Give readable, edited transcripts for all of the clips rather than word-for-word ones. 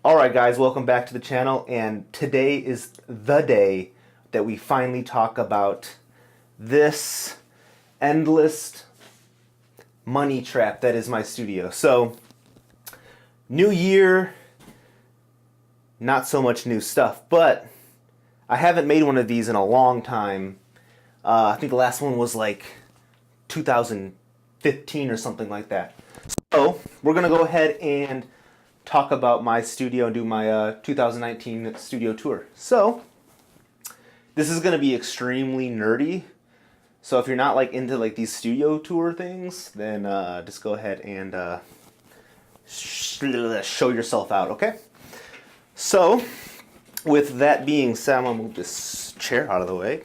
Alright guys, welcome back to the channel, and today is the day that we finally talk about this endless money trap that is my studio. So, new year, not so much new stuff, but I haven't made one of these in a long time. I think the last one was like 2015 or something like that. So, we're going to go ahead and talk about my studio and do my 2019 studio tour. So, this is going to be extremely nerdy. So if you're not like into like these studio tour things, then just go ahead and show yourself out, okay? So, with that being said, I'm going to move this chair out of the way.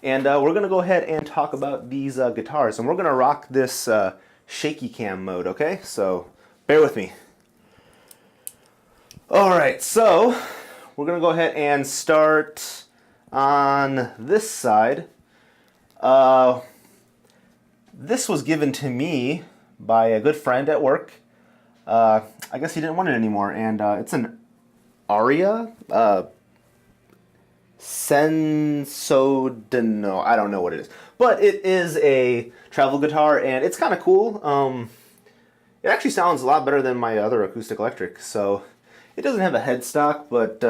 And we're going to go ahead and talk about these guitars. And we're going to rock this shaky cam mode, okay? So, bear with me. Alright, so we're going to go ahead and start on this side. This was given to me by a good friend at work. I guess he didn't want it anymore, and it's an Aria Sensodino. I don't know what it is, but it is a travel guitar, and it's kind of cool. It actually sounds a lot better than my other acoustic electric, so it doesn't have a headstock, but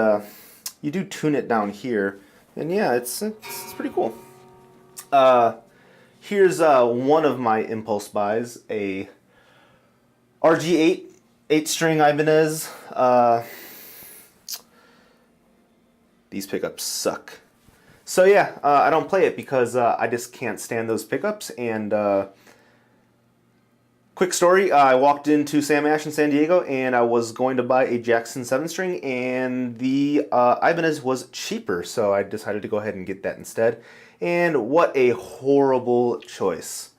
you do tune it down here, and yeah, it's pretty cool. Here's one of my impulse buys, a RG8 8-string Ibanez. These pickups suck. So yeah, I don't play it because I just can't stand those pickups. And quick story, I walked into Sam Ash in San Diego and I was going to buy a Jackson 7-string, and the Ibanez was cheaper, so I decided to go ahead and get that instead. And what a horrible choice.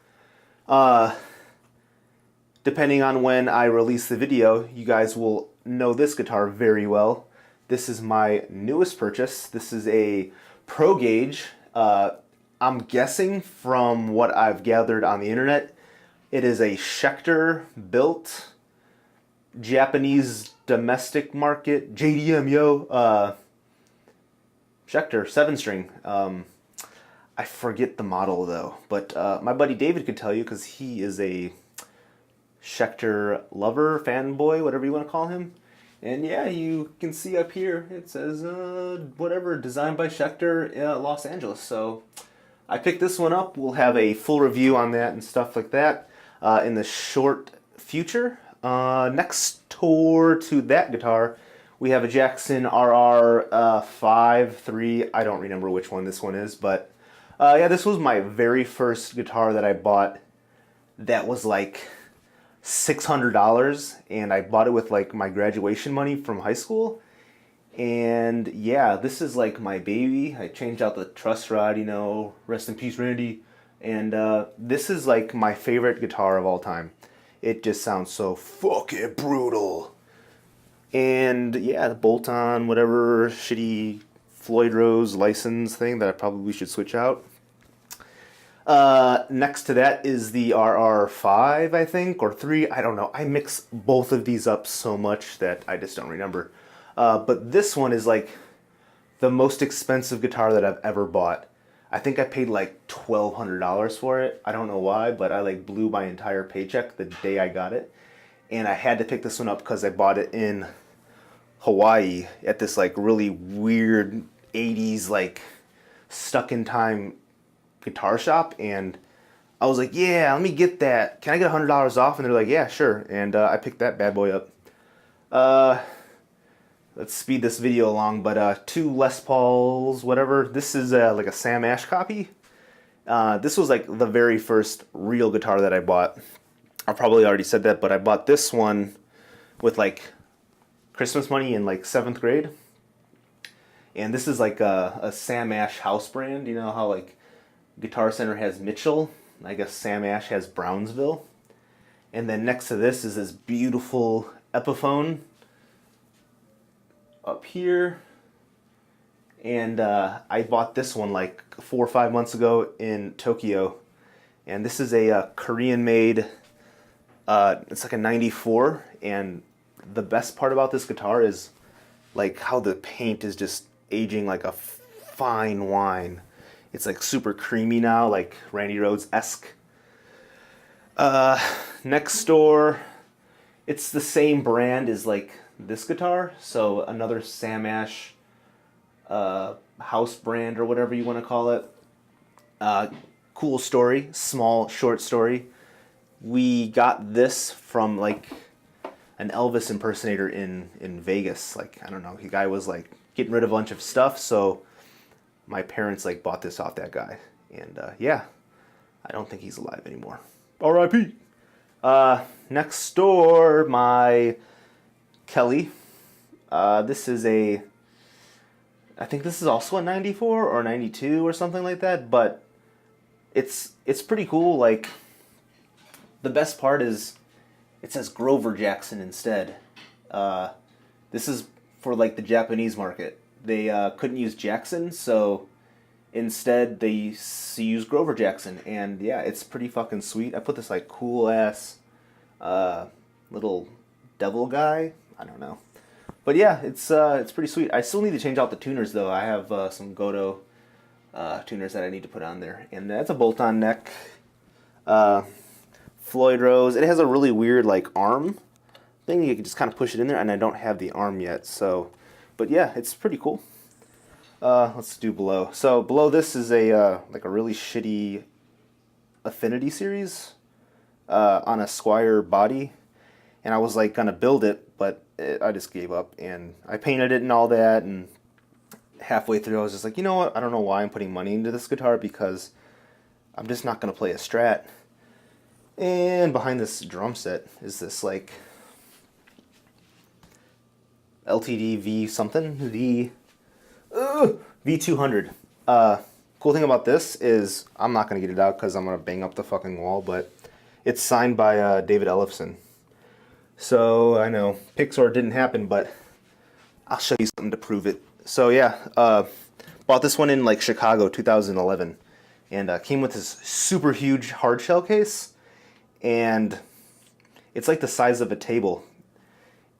Depending on when I release the video, you guys will know this guitar very well. This is my newest purchase. This is a Pro Gauge. I'm guessing from what I've gathered on the internet, it is a Schecter built Japanese domestic market JDM, Schecter 7-string. I forget the model though, but my buddy David could tell you because he is a Schecter lover, fanboy, whatever you want to call him. And yeah, you can see up here it says whatever, designed by Schecter, Los Angeles. So I picked this one up. We'll have a full review on that and stuff like that in the short future. Next door to that guitar, we have a Jackson RR 5, 3. I don't remember which one this one is, but yeah, this was my very first guitar that I bought that was like $600, and I bought it with like my graduation money from high school. And yeah, this is like my baby. I changed out the truss rod, you know, rest in peace Randy. And this is like my favorite guitar of all time. It just sounds so fucking brutal. And yeah, the bolt-on, whatever shitty Floyd Rose license thing that I probably should switch out. Next to that is the RR5, I think, or 3, I don't know. I mix both of these up so much that I just don't remember. But this one is like the most expensive guitar that I've ever bought. I think I paid like $1,200 for it. I don't know why, but I like blew my entire paycheck the day I got it. And I had to pick this one up because I bought it in Hawaii at this like really weird 80s like stuck in time guitar shop, and I was like, yeah, let me get that. Can I get $100 off? And they're like, yeah, sure. And I picked that bad boy up. Let's speed this video along, but 2 Les Pauls, whatever. This is like a Sam Ash copy. This was like the very first real guitar that I bought. I probably already said that, but I bought this one with like Christmas money in like 7th grade. And this is like a Sam Ash house brand. You know how like Guitar Center has Mitchell? I guess Sam Ash has Brownsville. And then next to this is this beautiful Epiphone up here. And I bought this one like 4 or 5 months ago in Tokyo. And this is a Korean made, it's like a 94. And the best part about this guitar is like how the paint is just aging like a fine wine. It's like super creamy now, like Randy Rhoads-esque. Next door, it's the same brand as like this guitar, so another Sam Ash house brand or whatever you want to call it. Cool story, small short story. We got this from like an Elvis impersonator in Vegas. Like, I don't know, the guy was like getting rid of a bunch of stuff, so my parents like bought this off that guy. And yeah, I don't think he's alive anymore. R.I.P. Next door, my Kelly. This is I think this is also a 94 or 92 or something like that, but it's pretty cool. Like, the best part is it says Grover Jackson instead. This is for like the Japanese market. They couldn't use Jackson, so instead they use Grover Jackson, and yeah, it's pretty fucking sweet. I put this like cool ass little devil guy. I don't know, but yeah, it's pretty sweet. I still need to change out the tuners though. I have some Goto tuners that I need to put on there, and that's a bolt-on neck. Floyd Rose. It has a really weird like arm thing. You can just kind of push it in there, and I don't have the arm yet. So, but yeah, it's pretty cool. Let's do below. So below this is a like a really shitty Affinity series on a Squire body, and I was like gonna build it, but I just gave up, and I painted it and all that, and halfway through I was just like, you know what? I don't know why I'm putting money into this guitar, because I'm just not gonna play a Strat. And behind this drum set is this like LTD V something, V200. Cool thing about this is I'm not going to get it out because I'm going to bang up the fucking wall, but it's signed by David Ellefson. So I know Pixar didn't happen, but I'll show you something to prove it. So yeah, bought this one in like Chicago 2011, and came with this super huge hard shell case. And it's like the size of a table.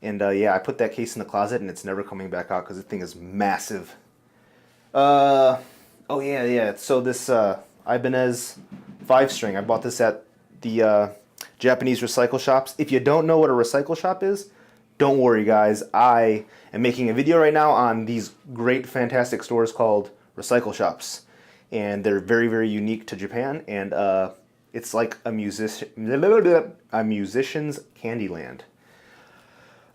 And yeah, I put that case in the closet, and it's never coming back out because the thing is massive. Oh yeah. So this Ibanez 5-string, I bought this at the Japanese recycle shops. If you don't know what a recycle shop is, don't worry guys. I am making a video right now on these great, fantastic stores called recycle shops. And they're very, very unique to Japan, and it's like a musician's Candyland.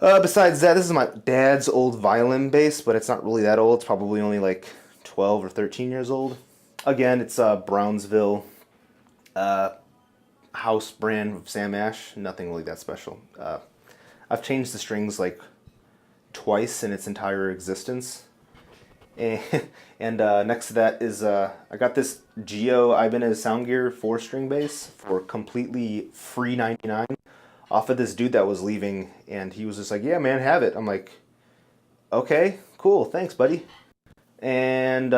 Besides that, this is my dad's old violin bass, but it's not really that old. It's probably only like 12 or 13 years old. Again, it's a Brownsville house brand of Sam Ash. Nothing really that special. I've changed the strings like twice in its entire existence. And next to that is I got this Geo Ibanez Soundgear 4-string bass for completely free 99 off of this dude that was leaving, and he was just like, yeah man, have it. I'm like, okay, cool, thanks buddy. And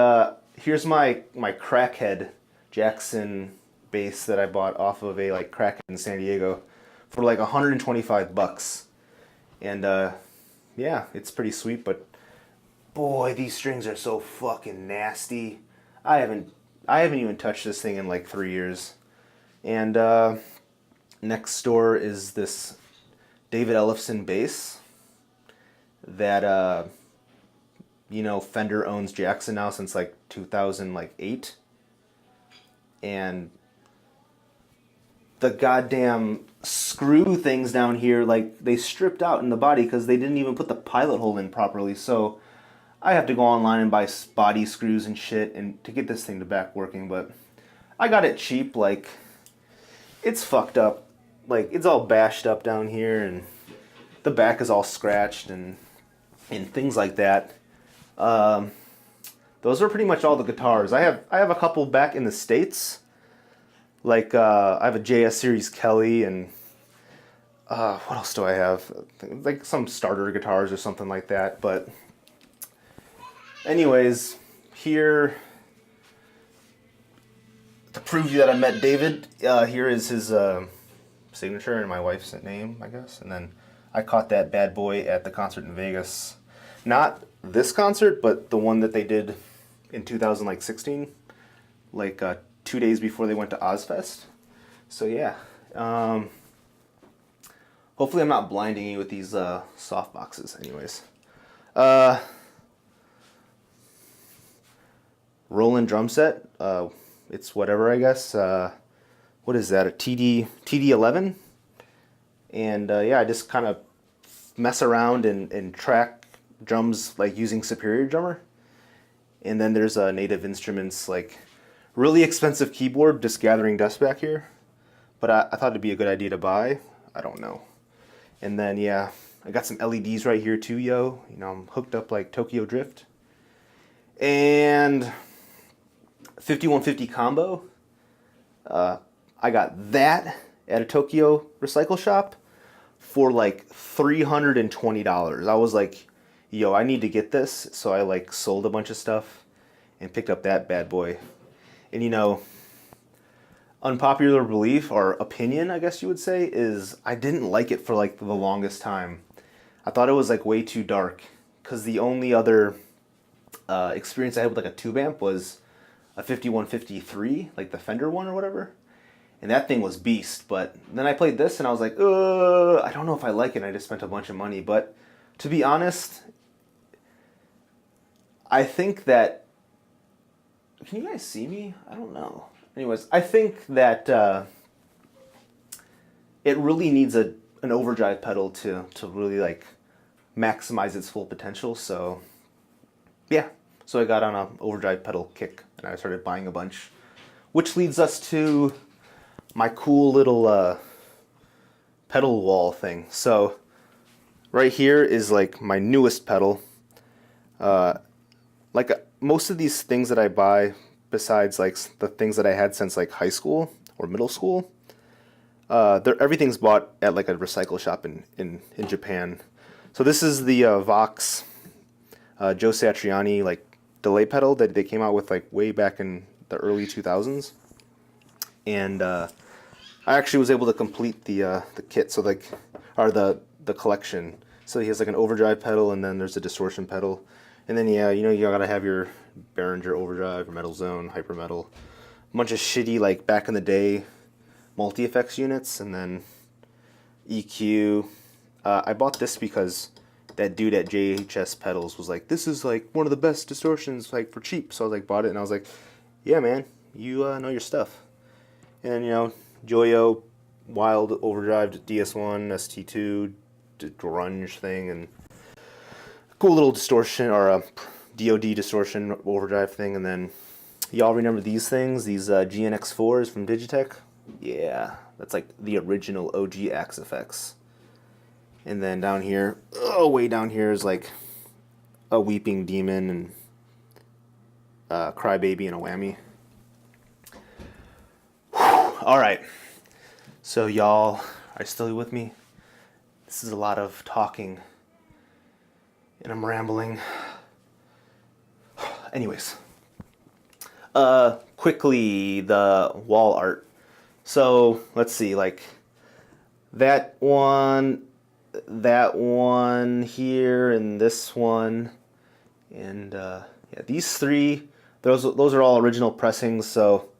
here's my crackhead Jackson bass that I bought off of a like crackhead in San Diego for like $125. And yeah, it's pretty sweet, but boy, these strings are so fucking nasty. I haven't even touched this thing in like 3 years. And next door is this David Ellefson bass that you know, Fender owns Jackson now since like 2008. And the goddamn screw things down here, like they stripped out in the body because they didn't even put the pilot hole in properly. So I have to go online and buy body screws and shit and to get this thing to back working, but I got it cheap. Like, it's fucked up. Like, it's all bashed up down here, and the back is all scratched and things like that. Those are pretty much all the guitars. I have a couple back in the States. Like, I have a JS Series Kelly, and what else do I have? Like some starter guitars or something like that, but anyways, here, to prove you that I met David, here is his signature and my wife's name, I guess. And then I caught that bad boy at the concert in Vegas. Not this concert, but the one that they did in 2016, like 2 days before they went to Ozfest. So yeah, hopefully I'm not blinding you with these soft boxes. Anyways, Roland drum set. It's whatever, I guess. What is that? A TD11? And yeah, I just kind of mess around and track drums like using Superior Drummer. And then there's a Native Instruments like really expensive keyboard just gathering dust back here. But I thought it'd be a good idea to buy. I don't know. And then yeah, I got some LEDs right here too, yo. You know, I'm hooked up like Tokyo Drift. And 5150 combo. I got that at a Tokyo recycle shop for like $320. I was like, yo, I need to get this. So I like sold a bunch of stuff and picked up that bad boy. And you know, unpopular belief or opinion, I guess you would say, is I didn't like it for like the longest time. I thought it was like way too dark because the only other experience I had with like a tube amp was a 5153, like the Fender one or whatever. And that thing was beast, but then I played this and I was like, I don't know if I like it. I just spent a bunch of money. But to be honest, I think that, can you guys see me? I don't know. Anyways, I think that it really needs an overdrive pedal to really like maximize its full potential. So yeah, so I got on an overdrive pedal kick and I started buying a bunch, which leads us to my cool little pedal wall thing. So right here is like my newest pedal. Most of these things that I buy, besides like the things that I had since like high school or middle school, everything's bought at like a recycle shop in Japan. So this is the Vox Joe Satriani like delay pedal that they came out with like way back in the early 2000s. And I actually was able to complete the kit, so like, or the collection. So he has like an overdrive pedal, and then there's a distortion pedal, and then yeah, you know, you gotta have your Behringer overdrive, or Metal Zone, Hyper Metal, a bunch of shitty like back in the day multi effects units, and then EQ. I bought this because that dude at JHS Pedals was like, this is like one of the best distortions like for cheap. So I was like, bought it, and I was like, yeah, man, you know your stuff. And you know, Joyo Wild Overdrive DS1, ST2, grunge thing, and cool little distortion or a DoD distortion overdrive thing. And then y'all remember these things, these GNX4s from Digitech? Yeah, that's like the original OG Axe effects. And then down here, way down here is like a Weeping Demon and Crybaby and a Whammy. All right, so y'all are still with me? This is a lot of talking, and I'm rambling. Anyways, quickly, the wall art. So let's see, like that one here, and this one, and yeah, these three. Those are all original pressings. So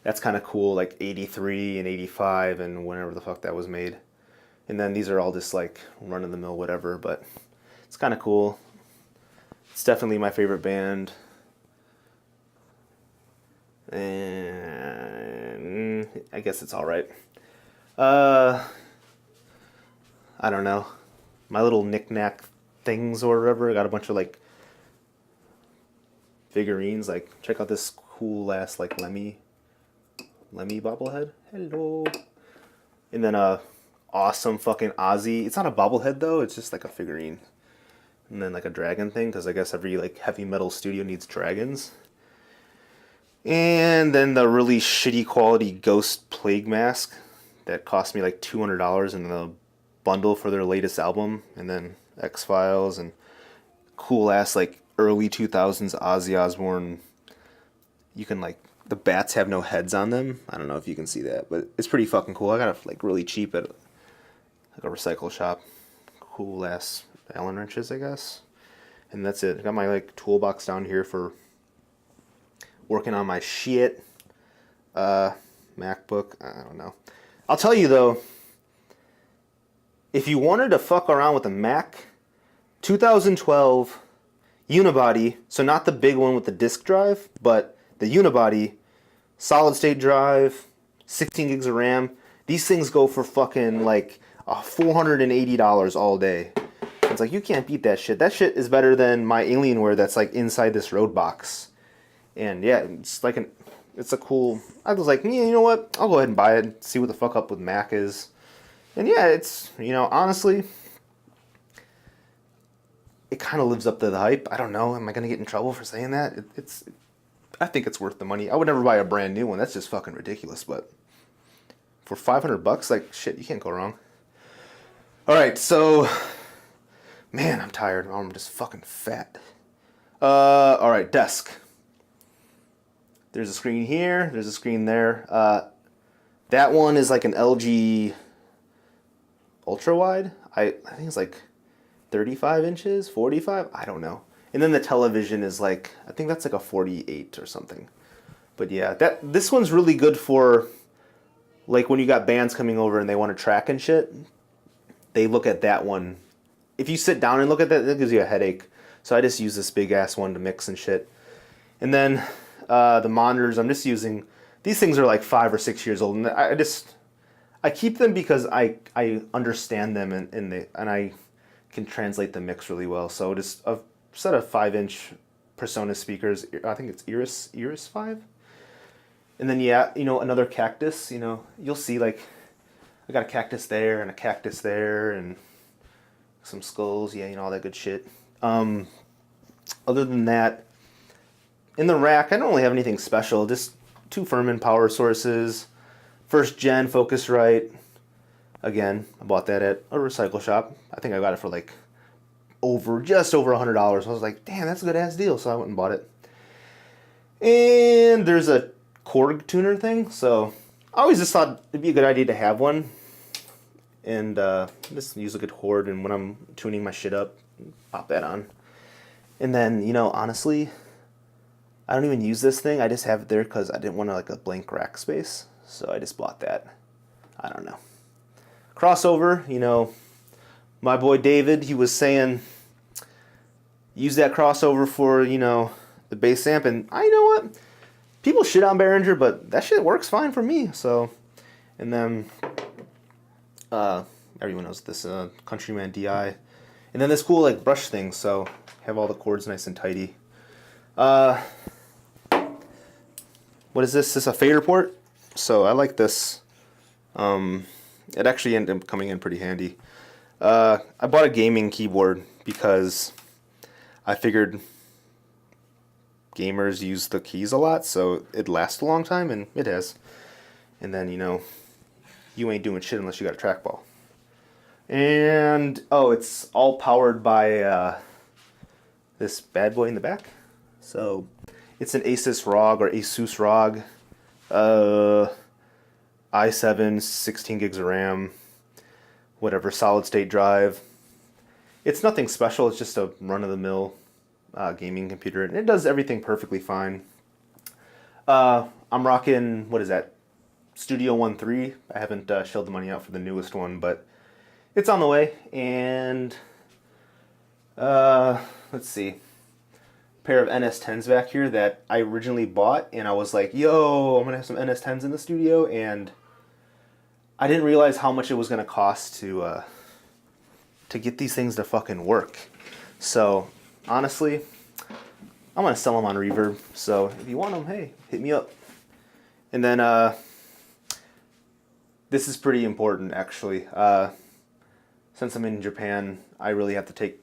that's kind of cool, like 83 and 85 and whenever the fuck that was made. And then these are all just like run-of-the-mill whatever, but it's kind of cool. It's definitely my favorite band. And I guess it's alright. I don't know. My little knick-knack things or whatever. I got a bunch of like figurines. Like, check out this cool-ass like Lemmy bobblehead. Hello. And then awesome fucking Ozzy. It's not a bobblehead though, it's just like a figurine. And then like a dragon thing, because I guess every like heavy metal studio needs dragons. And then the really shitty quality Ghost Plague Mask that cost me like $200 in the bundle for their latest album. And then X-Files and cool ass like early 2000s Ozzy Osbourne. You can like, the bats have no heads on them. I don't know if you can see that, but it's pretty fucking cool. I got it like really cheap at like a recycle shop. Cool ass Allen wrenches, I guess. And that's it. I got my like toolbox down here for working on my shit. MacBook, I don't know. I'll tell you though, if you wanted to fuck around with a Mac, 2012 unibody, so not the big one with the disk drive, but the unibody, solid state drive, 16 gigs of RAM. These things go for fucking like $480 all day. It's like, you can't beat that shit. That shit is better than my Alienware that's like inside this road box. And yeah, it's like it's a cool, I was like, yeah, you know what? I'll go ahead and buy it and see what the fuck up with Mac is. And yeah, it's, you know, honestly, it kind of lives up to the hype. I don't know. Am I going to get in trouble for saying that? I think it's worth the money. I would never buy a brand new one. That's just fucking ridiculous. But for $500, like, shit, you can't go wrong. All right, so, man, I'm tired. I'm just fucking fat. All right, desk. There's a screen here. There's a screen there. That one is like an LG ultra wide. I think it's like 35 inches, 45. I don't know. And then the television is like, I think that's like a 48 or something. But yeah, this one's really good for like when you got bands coming over and they want to track and shit. They look at that one. If you sit down and look at that, it gives you a headache. So I just use this big ass one to mix and shit. And then the monitors, I'm just using, these things are like 5 or 6 years old, and I keep them because I understand them and I can translate the mix really well. So just a set of 5-inch Persona speakers. I think it's Iris 5. And then yeah, you know, another cactus. You know, you'll see like I got a cactus there and a cactus there and some skulls. Yeah, you know, all that good shit. Other than that, in the rack, I don't really have anything special. Just 2 Furman power sources. First gen Focusrite. Again, I bought that at a recycle shop. I think I got it for like just over $100. I was like, damn, that's a good ass deal. So I went and bought it. And there's a Korg tuner thing. So I always just thought it'd be a good idea to have one. And just use a good cord. And when I'm tuning my shit up, pop that on. And then, you know, honestly, I don't even use this thing. I just have it there because I didn't want like a blank rack space. So I just bought that. I don't know. Crossover, you know, my boy David, he was saying, use that crossover for, you know, the bass amp. And I know what? People shit on Behringer, but that shit works fine for me. So, and then, everyone knows this, Countryman DI. And then this cool, like, brush thing. So, have all the chords nice and tidy. What is this? This is a fader port. So I like this. It actually ended up coming in pretty handy. I bought a gaming keyboard because I figured gamers use the keys a lot, so it'd last a long time, and it has. And then, you know, you ain't doing shit unless you got a trackball. And, oh, it's all powered by this bad boy in the back. So it's an Asus ROG or Asus ROG. i7, 16 gigs of RAM, whatever, solid state drive. It's nothing special, it's just a run-of-the-mill gaming computer, and it does everything perfectly fine. I'm rocking, what is that, Studio One 3. I haven't shelled the money out for the newest one, but it's on the way. And let's see, pair of NS10s back here that I originally bought, and I was like, yo, I'm gonna have some NS10s in the studio, and I didn't realize how much it was gonna cost to get these things to fucking work. So honestly, I'm gonna sell them on Reverb. So if you want them, hey, hit me up. And then this is pretty important actually. Since I'm in Japan, I really have to take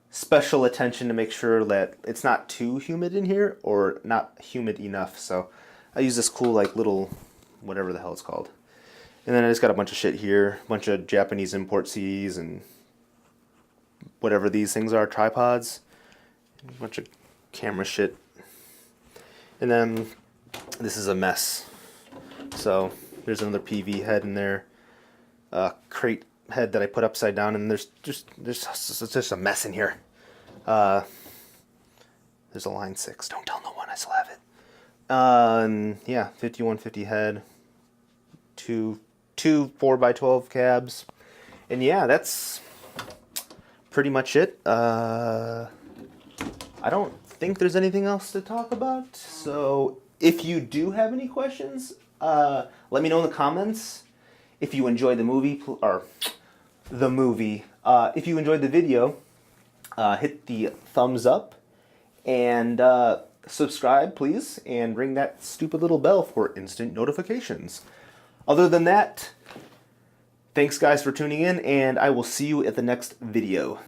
special attention to make sure that it's not too humid in here or not humid enough. So I use this cool like little whatever the hell it's called. And then I just got a bunch of shit here, a bunch of Japanese import CDs and whatever these things are, tripods, a bunch of camera shit. And then this is a mess. So there's another PV head in there, crate head that I put upside down, and there's just a mess in here. There's a line 6. Don't tell no one. I still have it. Yeah, 5150 head, two 4x12 cabs, and yeah, that's pretty much it. I don't think there's anything else to talk about. So if you do have any questions, let me know in the comments. If you enjoyed the movie, if you enjoyed the video, hit the thumbs up and subscribe, please, and ring that stupid little bell for instant notifications. Other than that, thanks guys for tuning in, and I will see you at the next video.